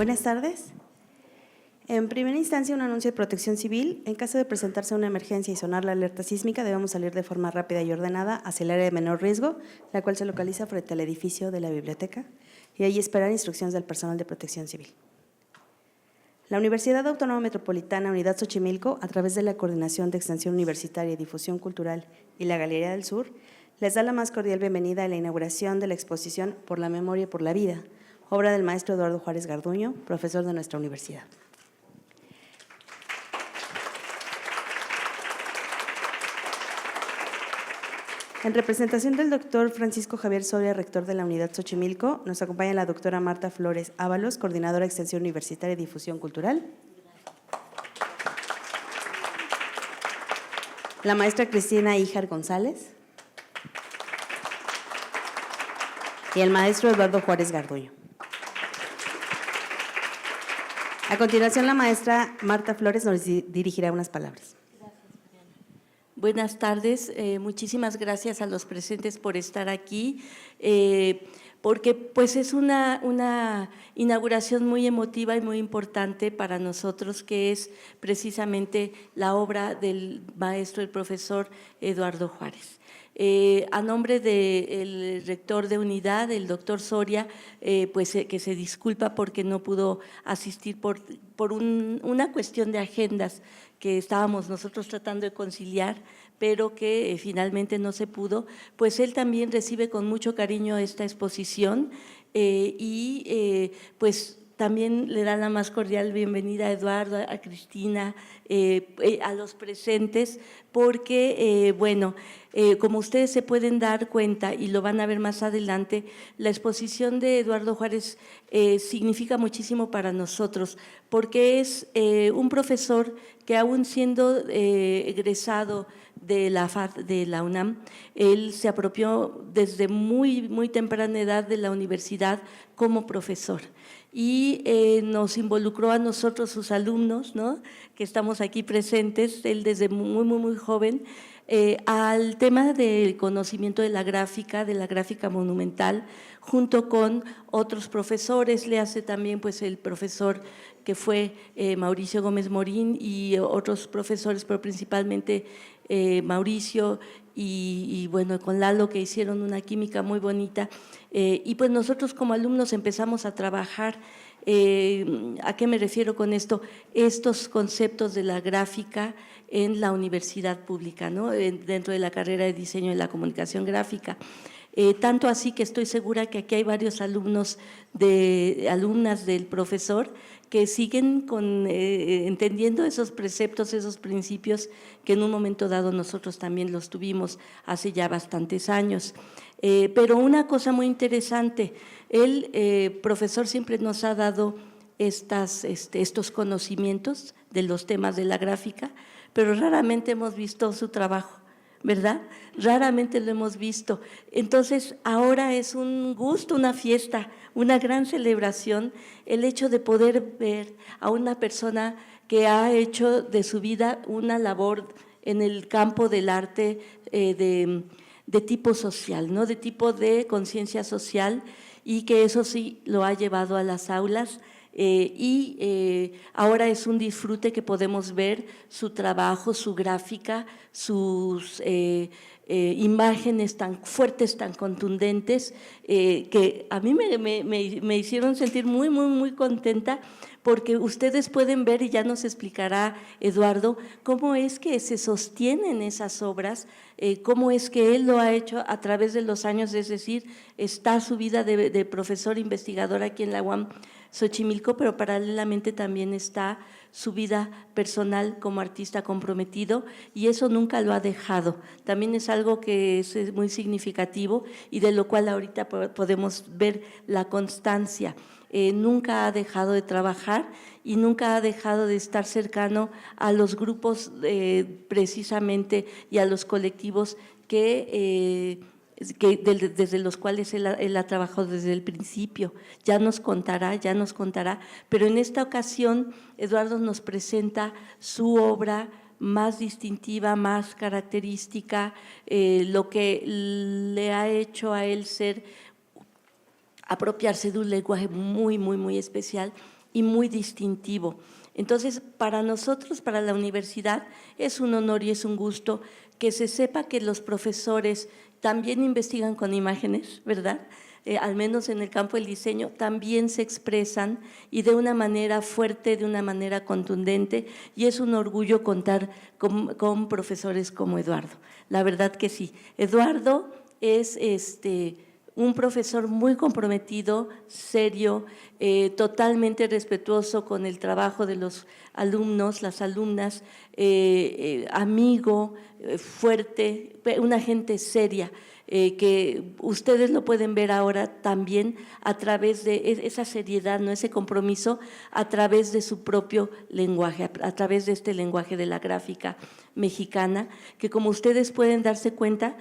Buenas tardes. En primera instancia, un anuncio de protección civil. En caso de presentarse una emergencia y sonar la alerta sísmica, debemos salir de forma rápida y ordenada hacia el área de menor riesgo, la cual se localiza frente al edificio de la biblioteca, y allí esperar instrucciones del personal de protección civil. La Universidad Autónoma Metropolitana Unidad Xochimilco, a través de la Coordinación de Extensión Universitaria y Difusión Cultural y la Galería del Sur, les da la más cordial bienvenida a la inauguración de la exposición Por la Memoria y por la Vida, obra del maestro Eduardo Juárez Garduño, profesor de nuestra universidad. En representación del doctor Francisco Javier Soria, rector de la Unidad Xochimilco, nos acompaña la doctora Marta Flores Ábalos, coordinadora de Extensión Universitaria y Difusión Cultural, la maestra Cristina Híjar González y el maestro Eduardo Juárez Garduño. A continuación, la maestra Marta Flores nos dirigirá unas palabras. Buenas tardes, muchísimas gracias a los presentes por estar aquí, porque pues es una inauguración muy emotiva y muy importante para nosotros, que es precisamente la obra del maestro, el profesor Eduardo Juárez. A nombre del rector de unidad, el doctor Soria, pues que se disculpa porque no pudo asistir por una cuestión de agendas que estábamos nosotros tratando de conciliar, pero que finalmente no se pudo, pues él también recibe con mucho cariño esta exposición pues también le da la más cordial bienvenida a Eduardo, a Cristina, a los presentes, porque, como ustedes se pueden dar cuenta y lo van a ver más adelante, la exposición de Eduardo Juárez significa muchísimo para nosotros, porque es un profesor que aún siendo egresado de la UNAM, él se apropió desde muy temprana edad de la universidad como profesor y nos involucró a nosotros, sus alumnos, ¿no?, que estamos aquí presentes, él desde muy joven, al tema del conocimiento de la gráfica monumental, junto con otros profesores. Le hace también pues el profesor que fue Mauricio Gómez Morín y otros profesores, pero principalmente Mauricio y bueno, con Lalo, que hicieron una química muy bonita, y pues nosotros como alumnos empezamos a trabajar. ¿A qué me refiero con esto? Estos conceptos de la gráfica en la universidad pública, ¿no?, dentro de la carrera de diseño de la comunicación gráfica. Tanto así que estoy segura que aquí hay varios alumnas del profesor que siguen entendiendo esos preceptos, esos principios que en un momento dado nosotros también los tuvimos hace ya bastantes años. Pero una cosa muy interesante, el profesor siempre nos ha dado estos conocimientos de los temas de la gráfica, pero raramente hemos visto su trabajo, ¿verdad? Raramente lo hemos visto. Entonces, ahora es un gusto, una fiesta, una gran celebración el hecho de poder ver a una persona que ha hecho de su vida una labor en el campo del arte de tipo social, ¿no?, de tipo de conciencia social, y que eso sí lo ha llevado a las aulas. Ahora es un disfrute que podemos ver su trabajo, su gráfica, sus imágenes tan fuertes, tan contundentes, que a mí me hicieron sentir muy contenta, porque ustedes pueden ver, y ya nos explicará Eduardo, cómo es que se sostienen esas obras, cómo es que él lo ha hecho a través de los años, es decir, está su vida de profesor investigador aquí en la UAM Xochimilco, pero paralelamente también está su vida personal como artista comprometido, y eso nunca lo ha dejado. También es algo que es muy significativo y de lo cual ahorita podemos ver la constancia. Nunca ha dejado de trabajar y nunca ha dejado de estar cercano a los grupos precisamente y a los colectivos desde los cuales él ha trabajado desde el principio. Ya nos contará, pero en esta ocasión Eduardo nos presenta su obra más distintiva, más característica, lo que le ha hecho a él apropiarse de un lenguaje muy especial, y muy distintivo. Entonces, para nosotros, para la universidad, es un honor y es un gusto que se sepa que los profesores también investigan con imágenes, ¿verdad? Al menos en el campo del diseño, también se expresan y de una manera fuerte, de una manera contundente, y es un orgullo contar con profesores como Eduardo. La verdad que sí. Eduardo es un profesor muy comprometido, serio, totalmente respetuoso con el trabajo de los alumnos, las alumnas, amigo, fuerte, una gente seria. Que ustedes lo pueden ver ahora también a través de esa seriedad, ¿no? Ese compromiso a través de su propio lenguaje, a través de este lenguaje de la gráfica mexicana, que como ustedes pueden darse cuenta,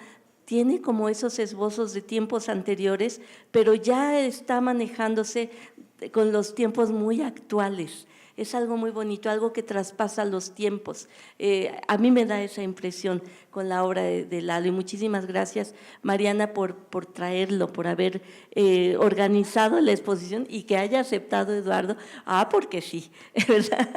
tiene como esos esbozos de tiempos anteriores, pero ya está manejándose con los tiempos muy actuales. Es algo muy bonito, algo que traspasa los tiempos. A mí me da esa impresión con la obra de Lalo, y muchísimas gracias, Mariana, por traerlo, por haber organizado la exposición y que haya aceptado Eduardo. Porque sí, ¿verdad?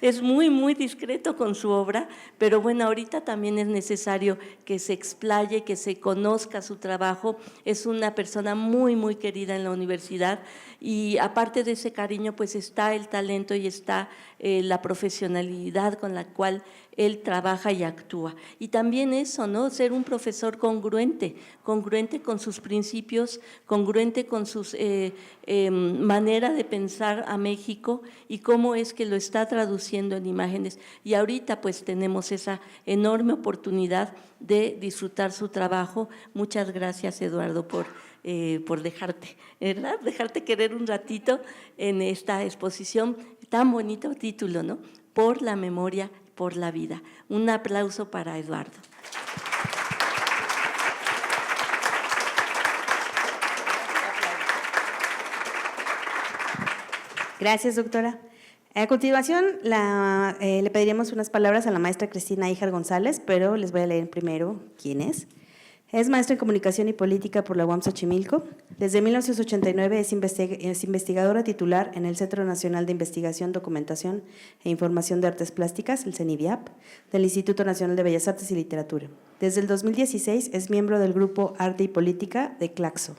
Es muy, muy discreto con su obra, pero bueno, ahorita también es necesario que se explaye, que se conozca su trabajo. Es una persona muy, muy querida en la universidad, y aparte de ese cariño, pues está el talento y está la profesionalidad con la cual él trabaja y actúa. Y también eso, ¿no? Ser un profesor congruente con sus principios, congruente con su manera de pensar a México y cómo es que lo está traduciendo en imágenes. Y ahorita pues tenemos esa enorme oportunidad de disfrutar su trabajo. Muchas gracias, Eduardo, por dejarte, ¿verdad? Dejarte querer un ratito en esta exposición. Tan bonito título, ¿no? Por la memoria, por la vida. Un aplauso para Eduardo. Gracias, doctora. A continuación, le pediríamos unas palabras a la maestra Cristina Híjar González, pero les voy a leer primero quién es. Es maestra en Comunicación y Política por la UAM Xochimilco. Desde 1989 es investigadora titular en el Centro Nacional de Investigación, Documentación e Información de Artes Plásticas, el CENIDIAP, del Instituto Nacional de Bellas Artes y Literatura. Desde el 2016 es miembro del grupo Arte y Política de Claxo.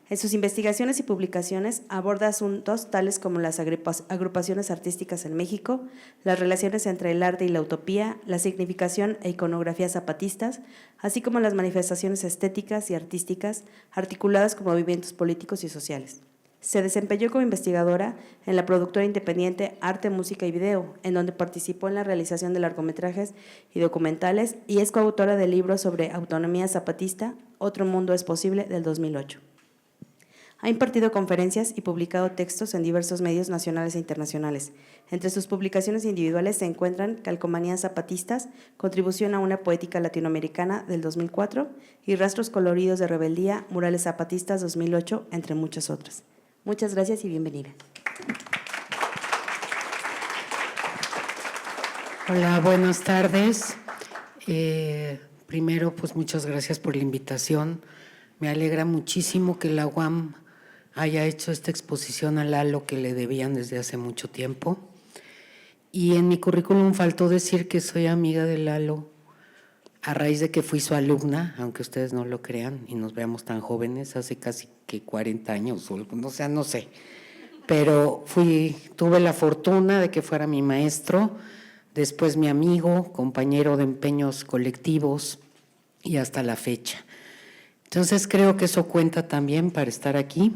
En sus investigaciones y publicaciones aborda asuntos tales como las agrupaciones artísticas en México, las relaciones entre el arte y la utopía, la significación e iconografía zapatistas, así como las manifestaciones estéticas y artísticas articuladas como movimientos políticos y sociales. Se desempeñó como investigadora en la productora independiente Arte, Música y Video, en donde participó en la realización de largometrajes y documentales, y es coautora del libro sobre autonomía zapatista, Otro Mundo es Posible, del 2008. Ha impartido conferencias y publicado textos en diversos medios nacionales e internacionales. Entre sus publicaciones individuales se encuentran Calcomanías zapatistas, Contribución a una poética latinoamericana, del 2004, y Rastros coloridos de rebeldía, Murales zapatistas, 2008, entre muchas otras. Muchas gracias y bienvenida. Hola, buenas tardes. Primero, pues muchas gracias por la invitación. Me alegra muchísimo que la UAM haya hecho esta exposición a Lalo, que le debían desde hace mucho tiempo. Y en mi currículum faltó decir que soy amiga de Lalo a raíz de que fui su alumna, aunque ustedes no lo crean y nos veamos tan jóvenes, hace casi que 40 años, no sé. Pero tuve la fortuna de que fuera mi maestro, después mi amigo, compañero de empeños colectivos y hasta la fecha. Entonces creo que eso cuenta también para estar aquí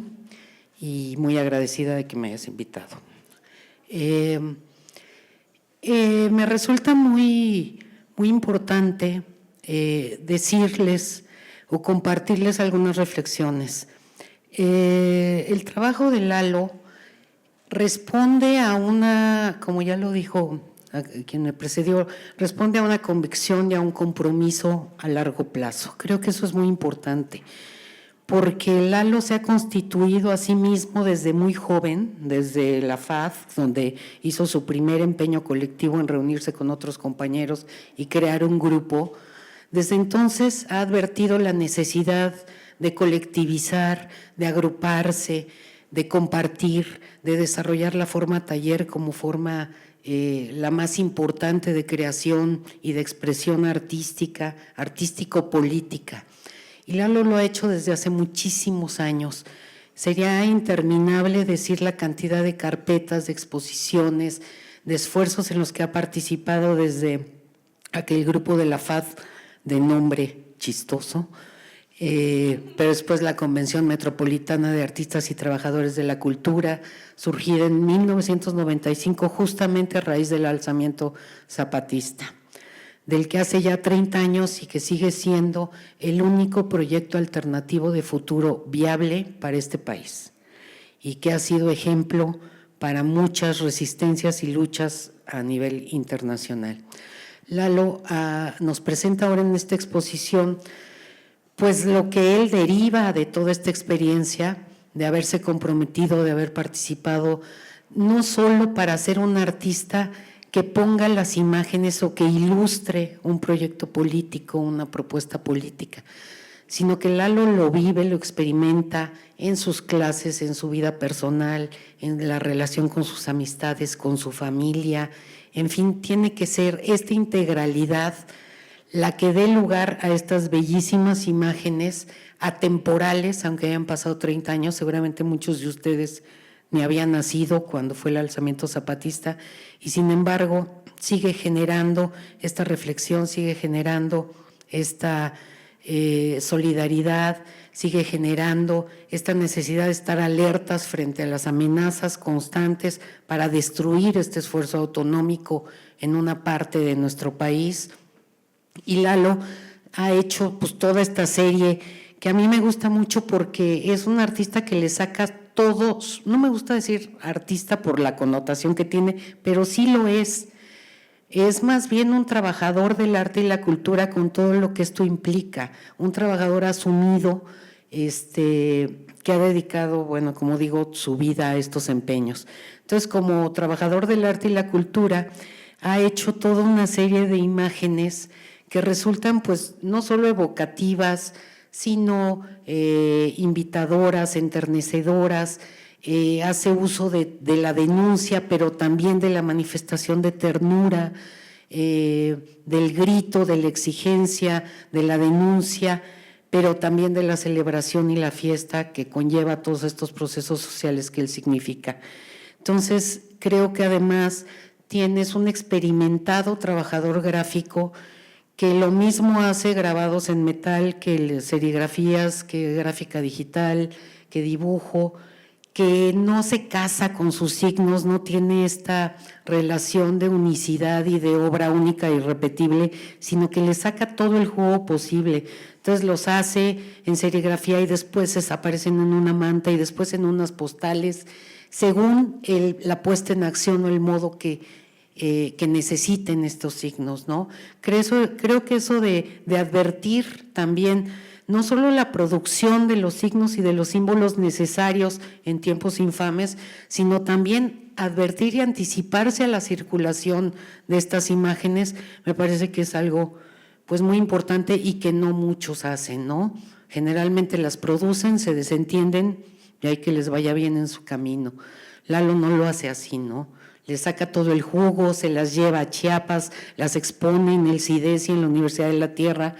y muy agradecida de que me hayas invitado. Me resulta muy importante decirles o compartirles algunas reflexiones. El trabajo de Lalo responde a una, como ya lo dijo quien me precedió, responde a una convicción y a un compromiso a largo plazo. Creo que eso es muy importante, porque Lalo se ha constituido a sí mismo desde muy joven, desde la FAD, donde hizo su primer empeño colectivo en reunirse con otros compañeros y crear un grupo. Desde entonces ha advertido la necesidad de colectivizar, de agruparse, de compartir, de desarrollar la forma taller como forma la más importante de creación y de expresión artística, artístico-política. Y Lalo lo ha hecho desde hace muchísimos años. Sería interminable decir la cantidad de carpetas, de exposiciones, de esfuerzos en los que ha participado desde aquel grupo de la FAD de nombre chistoso, pero después la Convención Metropolitana de Artistas y Trabajadores de la Cultura, surgida en 1995 justamente a raíz del alzamiento zapatista, del que hace ya 30 años y que sigue siendo el único proyecto alternativo de futuro viable para este país y que ha sido ejemplo para muchas resistencias y luchas a nivel internacional. Lalo nos presenta ahora en esta exposición pues lo que él deriva de toda esta experiencia, de haberse comprometido, de haber participado, no solo para ser un artista que ponga las imágenes o que ilustre un proyecto político, una propuesta política, sino que Lalo lo vive, lo experimenta en sus clases, en su vida personal, en la relación con sus amistades, con su familia, en fin, tiene que ser esta integralidad la que dé lugar a estas bellísimas imágenes atemporales, aunque hayan pasado 30 años, seguramente muchos de ustedes ni habían nacido cuando fue el alzamiento zapatista, y sin embargo sigue generando esta reflexión, sigue generando esta solidaridad, sigue generando esta necesidad de estar alertas frente a las amenazas constantes para destruir este esfuerzo autonómico en una parte de nuestro país. Y Lalo ha hecho pues toda esta serie que a mí me gusta mucho porque es un artista que le saca todos, no me gusta decir artista por la connotación que tiene, pero sí lo es más bien un trabajador del arte y la cultura con todo lo que esto implica, un trabajador asumido que ha dedicado, bueno, como digo, su vida a estos empeños. Entonces, como trabajador del arte y la cultura, ha hecho toda una serie de imágenes que resultan pues no solo evocativas, sino invitadoras, enternecedoras, hace uso de la denuncia, pero también de la manifestación de ternura, del grito, de la exigencia, de la denuncia, pero también de la celebración y la fiesta que conlleva todos estos procesos sociales que él significa. Entonces, creo que además tienes un experimentado trabajador gráfico que lo mismo hace grabados en metal que serigrafías, que gráfica digital, que dibujo, que no se casa con sus signos, no tiene esta relación de unicidad y de obra única e irrepetible, sino que le saca todo el jugo posible. Entonces los hace en serigrafía y después desaparecen en una manta y después en unas postales, según la puesta en acción o el modo que necesiten estos signos, ¿no? Creo que eso de advertir también no solo la producción de los signos y de los símbolos necesarios en tiempos infames, sino también advertir y anticiparse a la circulación de estas imágenes, me parece que es algo pues muy importante y que no muchos hacen, ¿no? Generalmente las producen, se desentienden y hay que les vaya bien en su camino. Lalo no lo hace así, ¿no? Le saca todo el jugo, se las lleva a Chiapas, las expone en el CIDES y en la Universidad de la Tierra,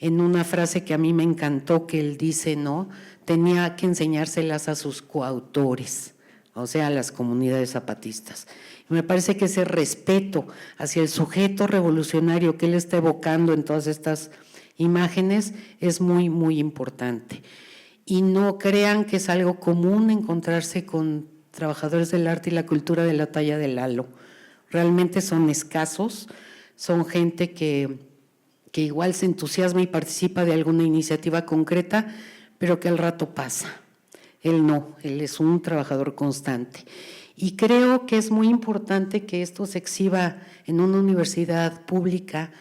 en una frase que a mí me encantó, que él dice, ¿no? Tenía que enseñárselas a sus coautores, o sea, a las comunidades zapatistas. Y me parece que ese respeto hacia el sujeto revolucionario que él está evocando en todas estas imágenes es muy, muy importante. Y no crean que es algo común encontrarse con trabajadores del arte y la cultura de la talla de Lalo. Realmente son escasos, son gente que igual se entusiasma y participa de alguna iniciativa concreta, pero que al rato pasa. Él no, él es un trabajador constante. Y creo que es muy importante que esto se exhiba en una universidad pública,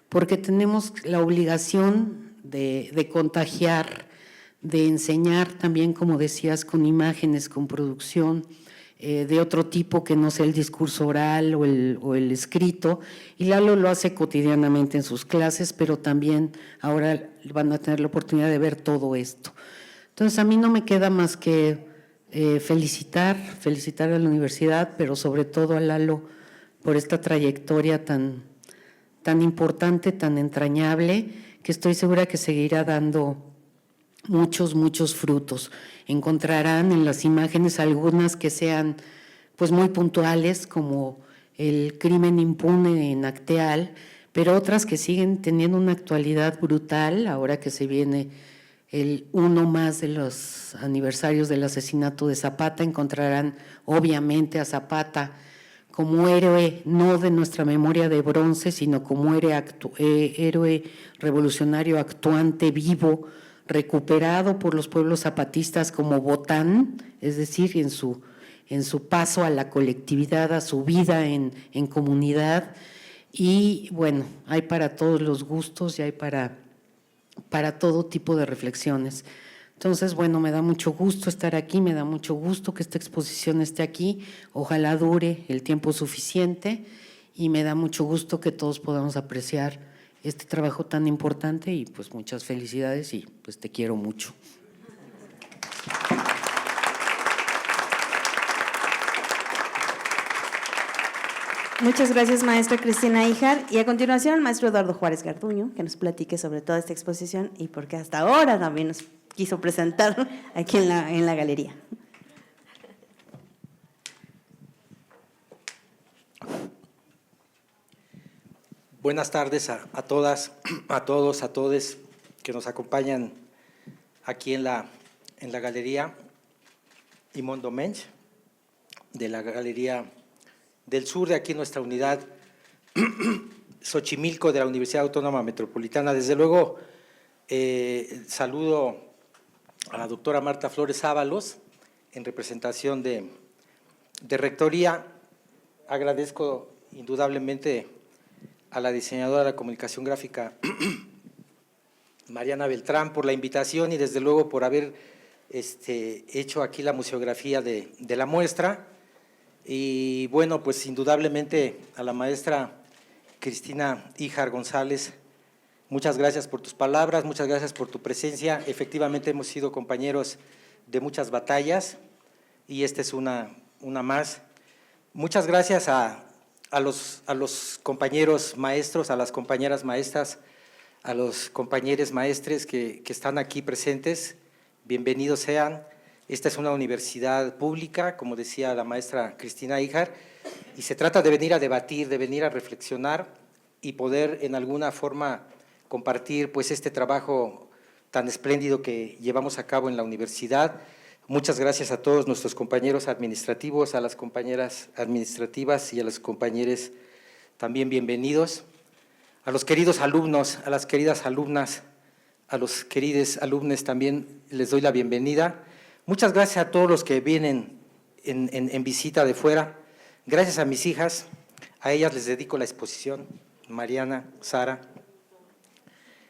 porque tenemos la obligación de contagiar, de enseñar también, como decías, con imágenes, con producción de otro tipo que no sea el discurso oral o el escrito, y Lalo lo hace cotidianamente en sus clases, pero también ahora van a tener la oportunidad de ver todo esto. Entonces a mí no me queda más que felicitar a la universidad, pero sobre todo a Lalo por esta trayectoria tan importante, tan entrañable, que estoy segura que seguirá dando muchos frutos. Encontrarán en las imágenes algunas que sean pues muy puntuales, como el crimen impune en Acteal, pero otras que siguen teniendo una actualidad brutal, ahora que se viene uno más de los aniversarios del asesinato de Zapata. Encontrarán obviamente a Zapata como héroe, no de nuestra memoria de bronce, sino como héroe revolucionario actuante, vivo, recuperado por los pueblos zapatistas como Botán, es decir, en su paso a la colectividad, a su vida en comunidad. Y bueno, hay para todos los gustos y hay para todo tipo de reflexiones. Entonces, bueno, me da mucho gusto estar aquí, me da mucho gusto que esta exposición esté aquí, ojalá dure el tiempo suficiente y me da mucho gusto que todos podamos apreciar este trabajo tan importante y pues muchas felicidades y pues te quiero mucho. Muchas gracias, maestra Cristina Híjar. Y a continuación, el maestro Eduardo Juárez Garduño, que nos platique sobre toda esta exposición y por qué hasta ahora también nos quiso presentar aquí en la galería. Buenas tardes a todas, a todos, a todes que nos acompañan aquí en la Galería Imondo Mench, de la Galería del Sur, de aquí nuestra unidad Xochimilco de la Universidad Autónoma Metropolitana. Desde luego, saludo a la doctora Marta Flores Ábalos, en representación de Rectoría. Agradezco indudablemente a la diseñadora de la comunicación gráfica, Mariana Beltrán, por la invitación y desde luego por haber hecho aquí la museografía de la muestra. Y bueno, pues indudablemente a la maestra Cristina Híjar González, muchas gracias por tus palabras, muchas gracias por tu presencia. Efectivamente hemos sido compañeros de muchas batallas y esta es una más. Muchas gracias a los compañeros maestros, a las compañeras maestras, a los compañeros maestres que están aquí presentes. Bienvenidos sean. Esta es una universidad pública, como decía la maestra Cristina Híjar, y se trata de venir a debatir, de venir a reflexionar y poder en alguna forma compartir pues este trabajo tan espléndido que llevamos a cabo en la universidad. Muchas gracias a todos nuestros compañeros administrativos, a las compañeras administrativas y a los compañeros también bienvenidos. A los queridos alumnos, a las queridas alumnas, a los queridos alumnos también les doy la bienvenida. Muchas gracias a todos los que vienen en visita de fuera. Gracias a mis hijas, a ellas les dedico la exposición, Mariana, Sara.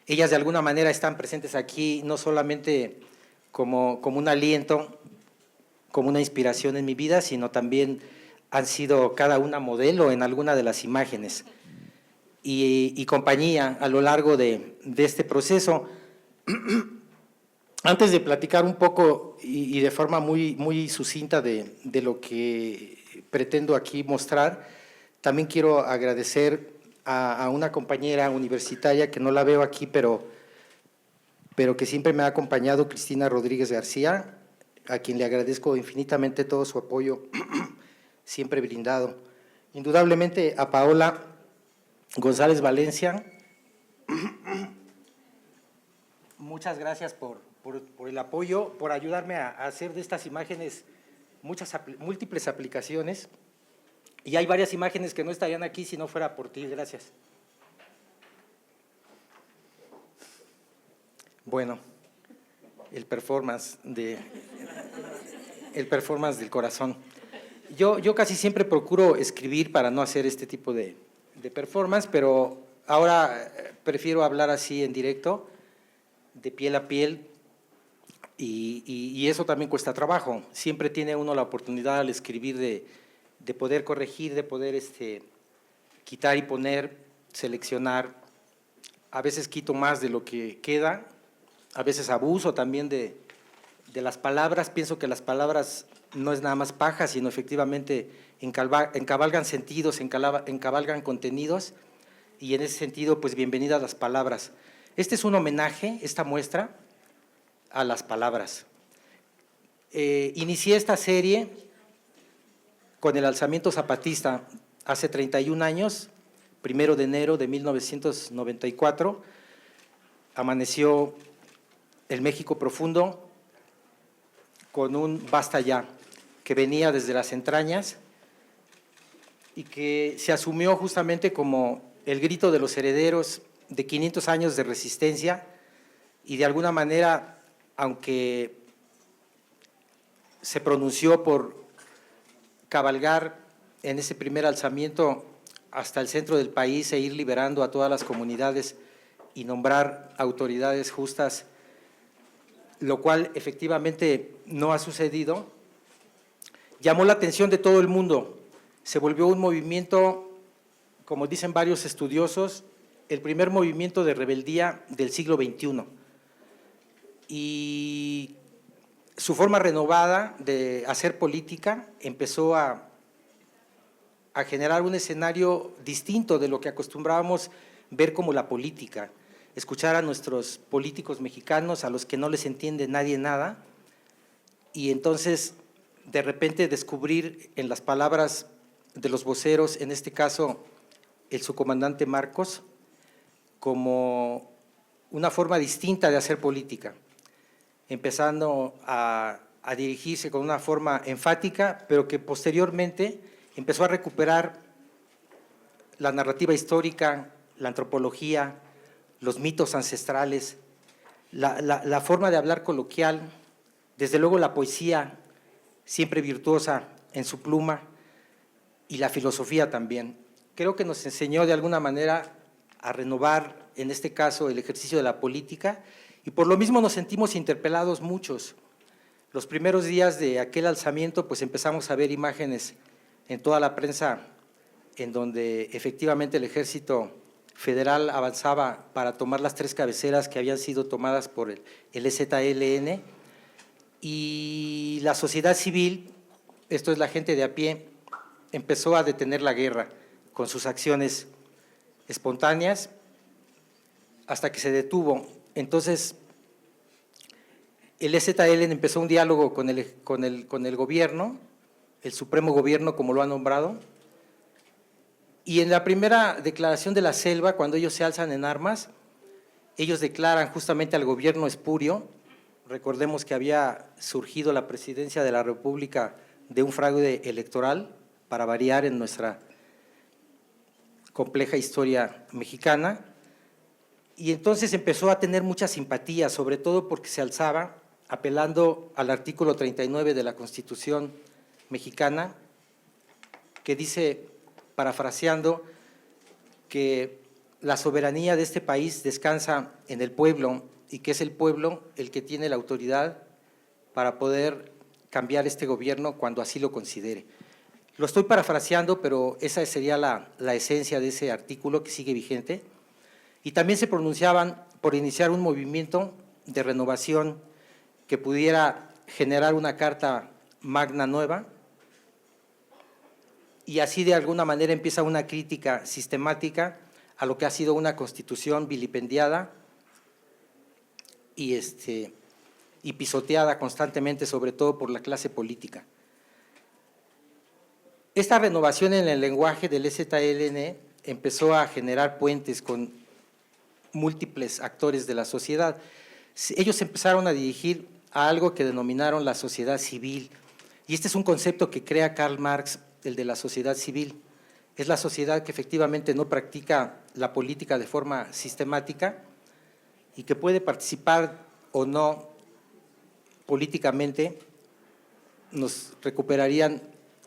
Ellas de alguna manera están presentes aquí, no solamente como un aliento, como una inspiración en mi vida, sino también han sido cada una modelo en alguna de las imágenes y compañía a lo largo de este proceso. Antes de platicar un poco y de forma muy sucinta de lo que pretendo aquí mostrar, también quiero agradecer a una compañera universitaria que no la veo aquí, pero que siempre me ha acompañado, Cristina Rodríguez García, a quien le agradezco infinitamente todo su apoyo siempre brindado. Indudablemente a Paola González Valencia, muchas gracias por el apoyo, por ayudarme a hacer de estas imágenes múltiples aplicaciones. Y hay varias imágenes que no estarían aquí si no fuera por ti. Gracias. Bueno, el performance del corazón. Yo casi siempre procuro escribir para no hacer este tipo de performance, pero ahora prefiero hablar así en directo, de piel a piel, y eso también cuesta trabajo. Siempre tiene uno la oportunidad al escribir de poder corregir, de poder quitar y poner, seleccionar. A veces quito más de lo que queda, a veces abuso también de las palabras. Pienso que las palabras no es nada más paja, sino efectivamente encabalgan sentidos, encabalgan contenidos, y en ese sentido, pues bienvenidas las palabras. Este es un homenaje, esta muestra, a las palabras. Inicié esta serie con el alzamiento zapatista hace 31 años, 1 de enero de 1994, amaneció el México profundo con un basta ya, que venía desde las entrañas y que se asumió justamente como el grito de los herederos de 500 años de resistencia, y de alguna manera, aunque se pronunció por cabalgar en ese primer alzamiento hasta el centro del país e ir liberando a todas las comunidades y nombrar autoridades justas, lo cual efectivamente no ha sucedido, llamó la atención de todo el mundo. Se volvió un movimiento, como dicen varios estudiosos, el primer movimiento de rebeldía del siglo XXI. Y su forma renovada de hacer política empezó a generar un escenario distinto de lo que acostumbrábamos ver como la política. Escuchar a nuestros políticos mexicanos, a los que no les entiende nadie nada, y entonces de repente descubrir en las palabras de los voceros, en este caso el subcomandante Marcos, como una forma distinta de hacer política, empezando a dirigirse con una forma enfática, pero que posteriormente empezó a recuperar la narrativa histórica, la antropología, los mitos ancestrales, la forma de hablar coloquial, desde luego la poesía, siempre virtuosa en su pluma, y la filosofía también. Creo que nos enseñó de alguna manera a renovar, en este caso, el ejercicio de la política, y por lo mismo nos sentimos interpelados muchos. Los primeros días de aquel alzamiento, pues empezamos a ver imágenes en toda la prensa en donde efectivamente el ejército federal avanzaba para tomar las 3 cabeceras que habían sido tomadas por el EZLN, y la sociedad civil, esto es la gente de a pie, empezó a detener la guerra con sus acciones espontáneas hasta que se detuvo. Entonces, el EZLN empezó un diálogo con el gobierno, el supremo gobierno, como lo ha nombrado, y en la primera declaración de la selva, cuando ellos se alzan en armas, ellos declaran justamente al gobierno espurio. Recordemos que había surgido la presidencia de la República de un fraude electoral, para variar en nuestra compleja historia mexicana, y entonces empezó a tener mucha simpatía, sobre todo porque se alzaba apelando al artículo 39 de la Constitución mexicana, que dice, parafraseando, que la soberanía de este país descansa en el pueblo, y que es el pueblo el que tiene la autoridad para poder cambiar este gobierno cuando así lo considere. Lo estoy parafraseando, pero esa sería la esencia de ese artículo que sigue vigente. Y también se pronunciaban por iniciar un movimiento de renovación que pudiera generar una carta magna nueva, y así de alguna manera empieza una crítica sistemática a lo que ha sido una constitución vilipendiada y pisoteada constantemente, sobre todo por la clase política. Esta renovación en el lenguaje del EZLN empezó a generar puentes con múltiples actores de la sociedad. Ellos empezaron a dirigir a algo que denominaron la sociedad civil, y este es un concepto que crea Karl Marx, el de la sociedad civil. Es la sociedad que efectivamente no practica la política de forma sistemática y que puede participar o no políticamente. Nos recuperarían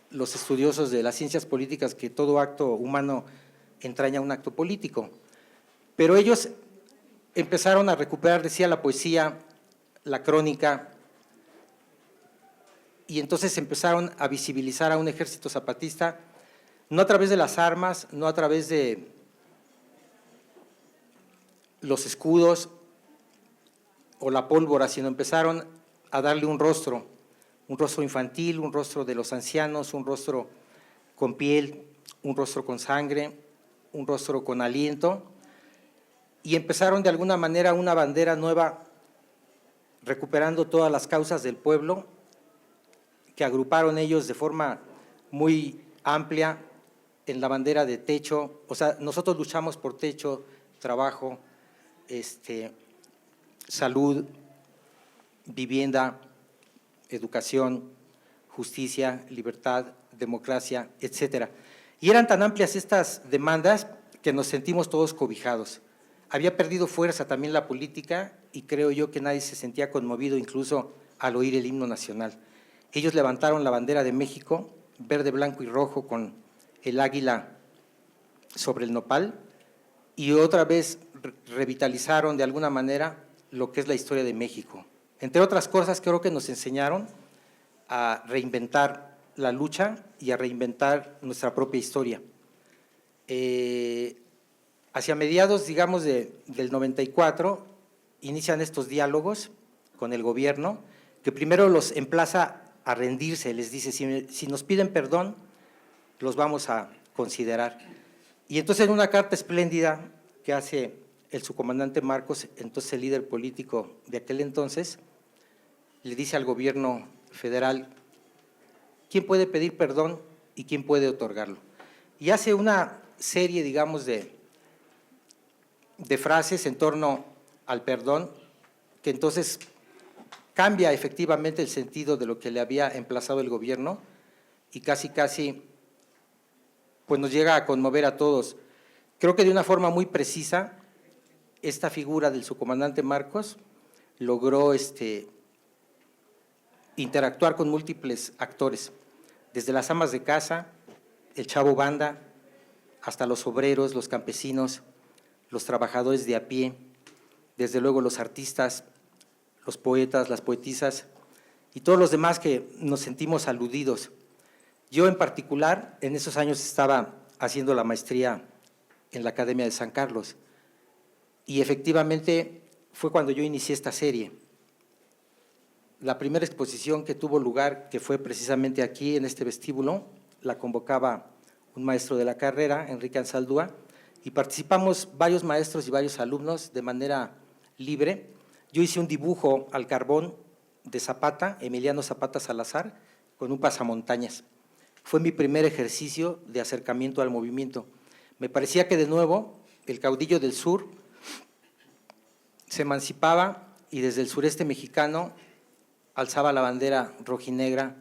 los estudiosos de las ciencias políticas que todo acto humano entraña un acto político. Pero ellos empezaron a recuperar, decía, la poesía, la crónica, y entonces empezaron a visibilizar a un ejército zapatista, no a través de las armas, no a través de los escudos o la pólvora, sino empezaron a darle un rostro infantil, un rostro de los ancianos, un rostro con piel, un rostro con sangre, un rostro con aliento, y empezaron de alguna manera una bandera nueva, recuperando todas las causas del pueblo, que agruparon ellos de forma muy amplia en la bandera de techo. O sea, nosotros luchamos por techo, trabajo, salud, vivienda, educación, justicia, libertad, democracia, etcétera. Y eran tan amplias estas demandas que nos sentimos todos cobijados. Había perdido fuerza también la política y creo yo que nadie se sentía conmovido incluso al oír el himno nacional. Ellos levantaron la bandera de México, verde, blanco y rojo, con el águila sobre el nopal, y otra vez revitalizaron de alguna manera lo que es la historia de México. Entre otras cosas, creo que nos enseñaron a reinventar la lucha y a reinventar nuestra propia historia. Hacia mediados, digamos, del 94, inician estos diálogos con el gobierno, que primero los emplaza a rendirse, les dice, si nos piden perdón, los vamos a considerar. Y entonces en una carta espléndida que hace el subcomandante Marcos, entonces el líder político de aquel entonces, le dice al gobierno federal quién puede pedir perdón y quién puede otorgarlo. Y hace una serie, digamos, de frases en torno al perdón, que entonces cambia efectivamente el sentido de lo que le había emplazado el gobierno y casi pues nos llega a conmover a todos. Creo que de una forma muy precisa esta figura del subcomandante Marcos logró interactuar con múltiples actores, desde las amas de casa, el chavo banda, hasta los obreros, los campesinos, los trabajadores de a pie, desde luego los artistas, los poetas, las poetisas y todos los demás que nos sentimos aludidos. Yo en particular, en esos años estaba haciendo la maestría en la Academia de San Carlos y efectivamente fue cuando yo inicié esta serie. La primera exposición que tuvo lugar, que fue precisamente aquí en este vestíbulo, la convocaba un maestro de la carrera, Enrique Ansaldúa, y participamos varios maestros y varios alumnos de manera libre. Yo hice un dibujo al carbón de Zapata, Emiliano Zapata Salazar, con un pasamontañas. Fue mi primer ejercicio de acercamiento al movimiento. Me parecía que de nuevo el caudillo del sur se emancipaba y desde el sureste mexicano alzaba la bandera rojinegra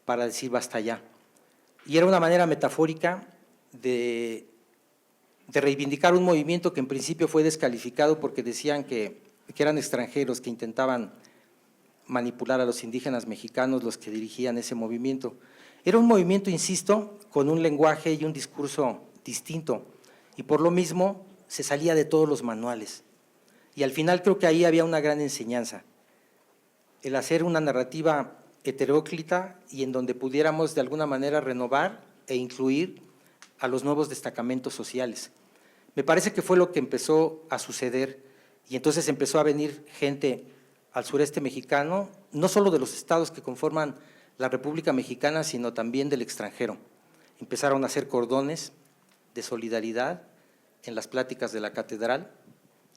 para decir basta ya. Y era una manera metafórica de reivindicar un movimiento que en principio fue descalificado porque decían que eran extranjeros que intentaban manipular a los indígenas mexicanos los que dirigían ese movimiento. Era un movimiento, insisto, con un lenguaje y un discurso distinto y por lo mismo se salía de todos los manuales. Y al final creo que ahí había una gran enseñanza, el hacer una narrativa heteróclita y en donde pudiéramos de alguna manera renovar e incluir a los nuevos destacamentos sociales. Me parece que fue lo que empezó a suceder y entonces empezó a venir gente al sureste mexicano, no solo de los estados que conforman la República Mexicana, sino también del extranjero. Empezaron a hacer cordones de solidaridad en las pláticas de la catedral,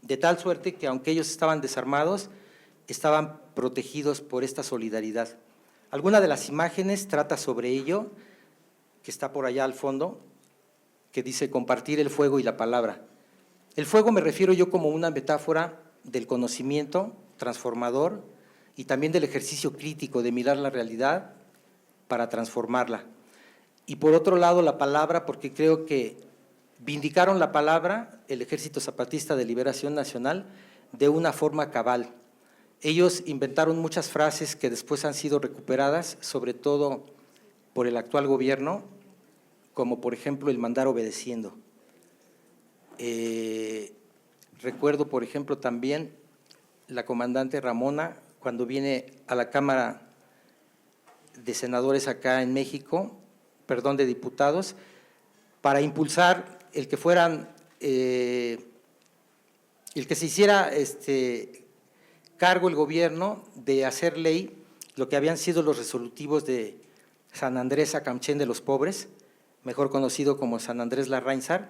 de tal suerte que aunque ellos estaban desarmados, estaban protegidos por esta solidaridad. Alguna de las imágenes trata sobre ello, que está por allá al fondo, que dice compartir el fuego y la palabra. El fuego me refiero yo como una metáfora del conocimiento transformador y también del ejercicio crítico de mirar la realidad para transformarla. Y por otro lado la palabra, porque creo que vindicaron la palabra, el Ejército Zapatista de Liberación Nacional, de una forma cabal. Ellos inventaron muchas frases que después han sido recuperadas, sobre todo por el actual gobierno, como por ejemplo el mandar obedeciendo. Recuerdo, por ejemplo, también la comandante Ramona, cuando viene a la Cámara de Senadores acá en México, perdón, de diputados, para impulsar el que fueran, el que se hiciera encargo el gobierno de hacer ley lo que habían sido los resolutivos de San Andrés Acamchén de los Pobres, mejor conocido como San Andrés Larrainzar,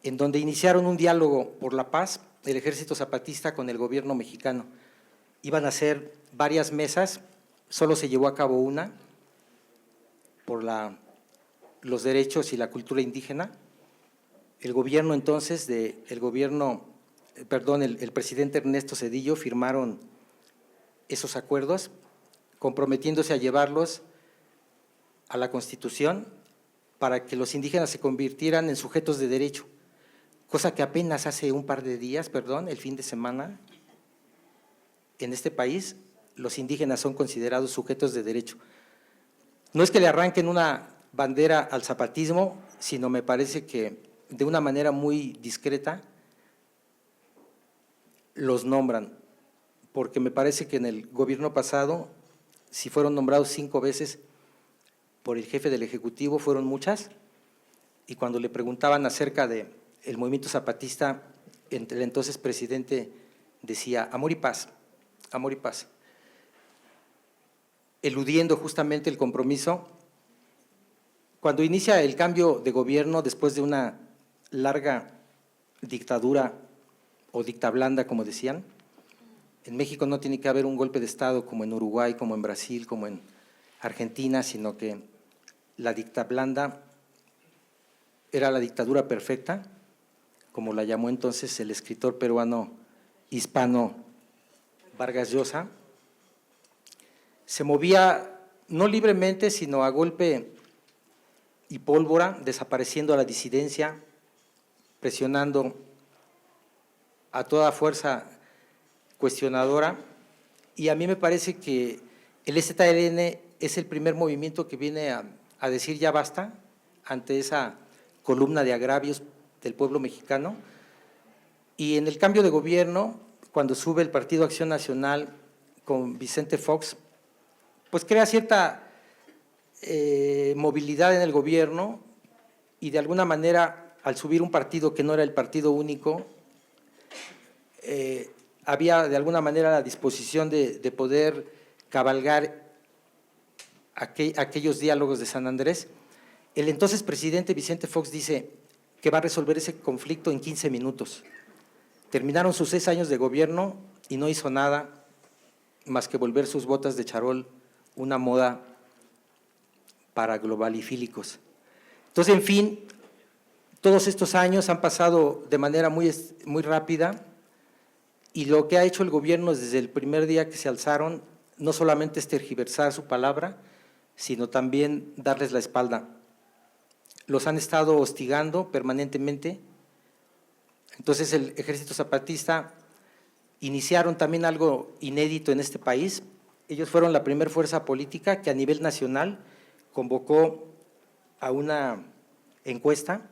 en donde iniciaron un diálogo por la paz del Ejército Zapatista con el gobierno mexicano. Iban a ser varias mesas, solo se llevó a cabo una por los derechos y la cultura indígena. El gobierno entonces, el presidente Ernesto Zedillo firmaron esos acuerdos, comprometiéndose a llevarlos a la Constitución para que los indígenas se convirtieran en sujetos de derecho, cosa que apenas hace un par de días, el fin de semana, en este país los indígenas son considerados sujetos de derecho. No es que le arranquen una bandera al zapatismo, sino me parece que de una manera muy discreta los nombran, porque me parece que en el gobierno pasado, si fueron nombrados 5 veces por el jefe del Ejecutivo, fueron muchas, y cuando le preguntaban acerca del movimiento zapatista, el entonces presidente decía amor y paz, eludiendo justamente el compromiso. Cuando inicia el cambio de gobierno, después de una larga dictadura o dictablanda, como decían, en México no tiene que haber un golpe de Estado como en Uruguay, como en Brasil, como en Argentina, sino que la dictablanda era la dictadura perfecta, como la llamó entonces el escritor peruano hispano Vargas Llosa. Se movía no libremente, sino a golpe y pólvora, desapareciendo a la disidencia, presionando a toda fuerza cuestionadora, y a mí me parece que el EZLN es el primer movimiento que viene a decir ya basta ante esa columna de agravios del pueblo mexicano. Y en el cambio de gobierno, cuando sube el Partido Acción Nacional con Vicente Fox, pues crea cierta movilidad en el gobierno, y de alguna manera, al subir un partido que no era el partido único, había de alguna manera la disposición de poder cabalgar aquellos diálogos de San Andrés. El entonces presidente Vicente Fox dice que va a resolver ese conflicto en 15 minutos. Terminaron sus 6 años de gobierno y no hizo nada más que volver sus botas de charol una moda para globalifílicos. Entonces, en fin, todos estos años han pasado de manera muy rápida, y lo que ha hecho el gobierno desde el primer día que se alzaron no solamente es tergiversar su palabra, sino también darles la espalda. Los han estado hostigando permanentemente. Entonces el Ejército Zapatista iniciaron también algo inédito en este país. Ellos fueron la primera fuerza política que a nivel nacional convocó a una encuesta,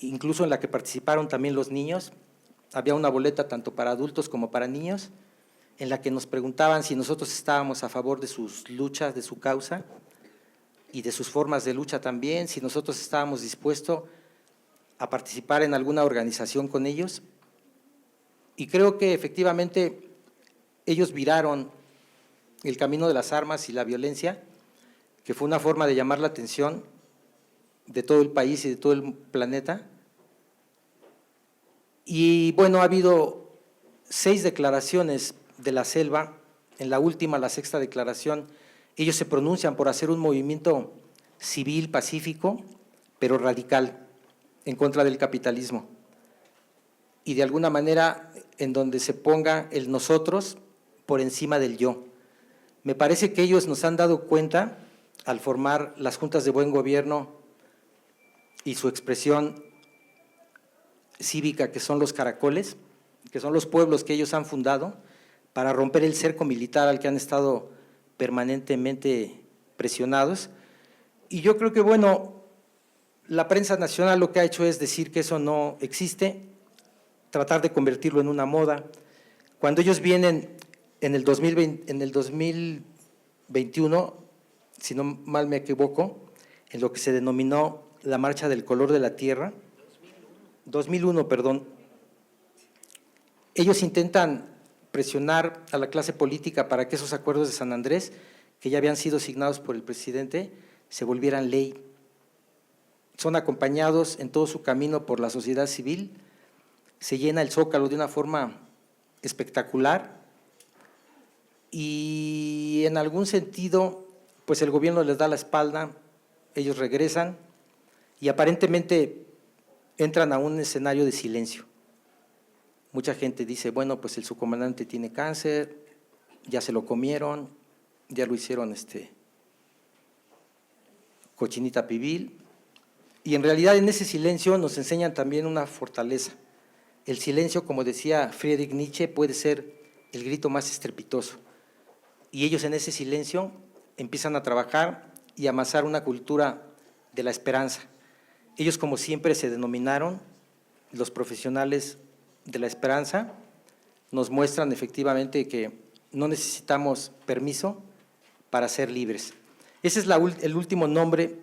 incluso en la que participaron también los niños. Había una boleta tanto para adultos como para niños, en la que nos preguntaban si nosotros estábamos a favor de sus luchas, de su causa y de sus formas de lucha también, si nosotros estábamos dispuestos a participar en alguna organización con ellos. Y creo que efectivamente ellos viraron el camino de las armas y la violencia, que fue una forma de llamar la atención de todo el país y de todo el planeta. Y bueno, ha habido 6 declaraciones de la selva. En la última, la 6ª declaración, ellos se pronuncian por hacer un movimiento civil, pacífico, pero radical, en contra del capitalismo. Y de alguna manera en donde se ponga el nosotros por encima del yo. Me parece que ellos nos han dado cuenta, al formar las juntas de buen gobierno y su expresión cívica, que son los caracoles, que son los pueblos que ellos han fundado para romper el cerco militar al que han estado permanentemente presionados. Y yo creo que, bueno, la prensa nacional lo que ha hecho es decir que eso no existe, tratar de convertirlo en una moda. Cuando ellos vienen en el 2021, si no mal me equivoco, en lo que se denominó la Marcha del Color de la Tierra, 2001, ellos intentan presionar a la clase política para que esos acuerdos de San Andrés, que ya habían sido signados por el presidente, se volvieran ley. Son acompañados en todo su camino por la sociedad civil, se llena el Zócalo de una forma espectacular y en algún sentido, pues el gobierno les da la espalda, ellos regresan y aparentemente entran a un escenario de silencio. Mucha gente dice, bueno, pues el subcomandante tiene cáncer, ya se lo comieron, ya lo hicieron cochinita pibil, y en realidad en ese silencio nos enseñan también una fortaleza. El silencio, como decía Friedrich Nietzsche, puede ser el grito más estrepitoso, y ellos en ese silencio empiezan a trabajar y a amasar una cultura de la esperanza. Ellos, como siempre, se denominaron los profesionales de la esperanza, nos muestran efectivamente que no necesitamos permiso para ser libres. Ese es el último nombre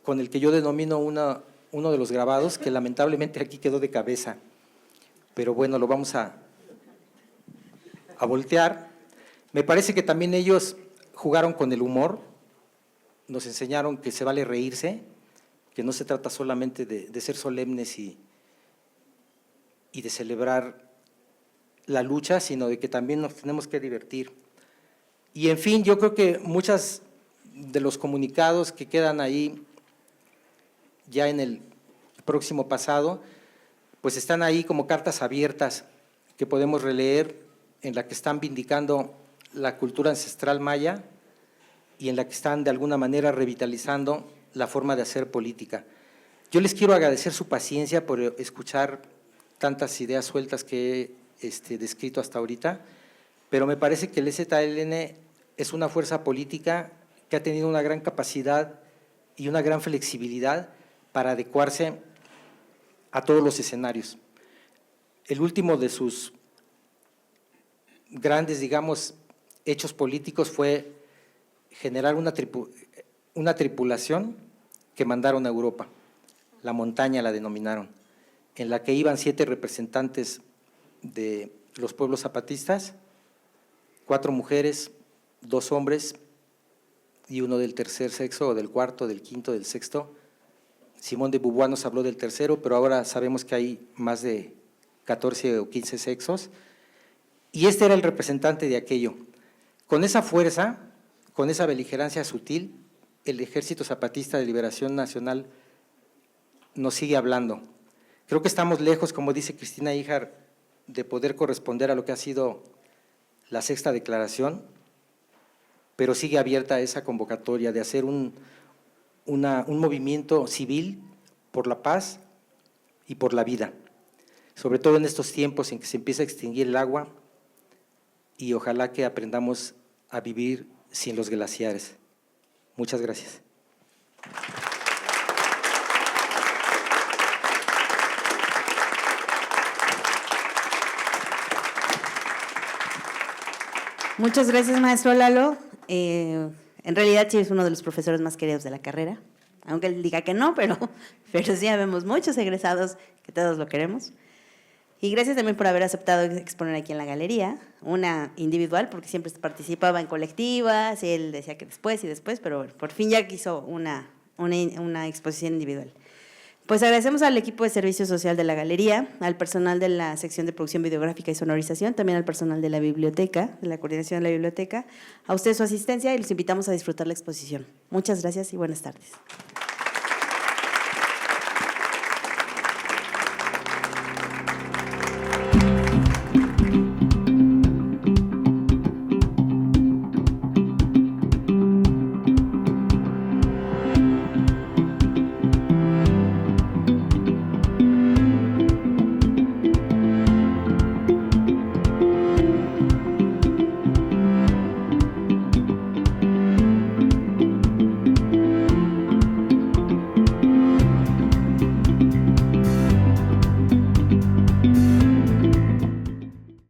con el que yo denomino uno de los grabados, que lamentablemente aquí quedó de cabeza, pero bueno, lo vamos a voltear. Me parece que también ellos jugaron con el humor, nos enseñaron que se vale reírse, que no se trata solamente de ser solemnes y de celebrar la lucha, sino de que también nos tenemos que divertir. Y en fin, yo creo que muchos de los comunicados que quedan ahí ya en el próximo pasado, pues están ahí como cartas abiertas que podemos releer, en la que están vindicando la cultura ancestral maya y en la que están de alguna manera revitalizando la forma de hacer política. Yo les quiero agradecer su paciencia por escuchar tantas ideas sueltas que he descrito hasta ahorita, pero me parece que el EZLN es una fuerza política que ha tenido una gran capacidad y una gran flexibilidad para adecuarse a todos los escenarios. El último de sus grandes, digamos, hechos políticos fue generar una tripulación que mandaron a Europa, la montaña la denominaron, en la que iban 7 representantes de los pueblos zapatistas, 4 mujeres, 2 hombres y uno del tercer sexo, o del cuarto, del quinto, del sexto. Simón de Beauvoir nos habló del tercero, pero ahora sabemos que hay más de 14 o 15 sexos, y este era el representante de aquello. Con esa fuerza, con esa beligerancia sutil, el Ejército Zapatista de Liberación Nacional nos sigue hablando. Creo que estamos lejos, como dice Cristina Híjar, de poder corresponder a lo que ha sido la 6ª declaración, pero sigue abierta esa convocatoria de hacer un movimiento civil por la paz y por la vida, sobre todo en estos tiempos en que se empieza a extinguir el agua, y ojalá que aprendamos a vivir sin los glaciares. Muchas gracias. Muchas gracias, maestro Lalo. En realidad sí es uno de los profesores más queridos de la carrera, aunque él diga que no, pero sí vemos muchos egresados que todos lo queremos. Y gracias también por haber aceptado exponer aquí en la galería, una individual, porque siempre participaba en colectivas, y él decía que después, pero bueno, por fin ya quiso una exposición individual. Pues agradecemos al equipo de servicio social de la galería, al personal de la sección de producción videográfica y sonorización, también al personal de la biblioteca, de la coordinación de la biblioteca, a ustedes su asistencia, y los invitamos a disfrutar la exposición. Muchas gracias y buenas tardes.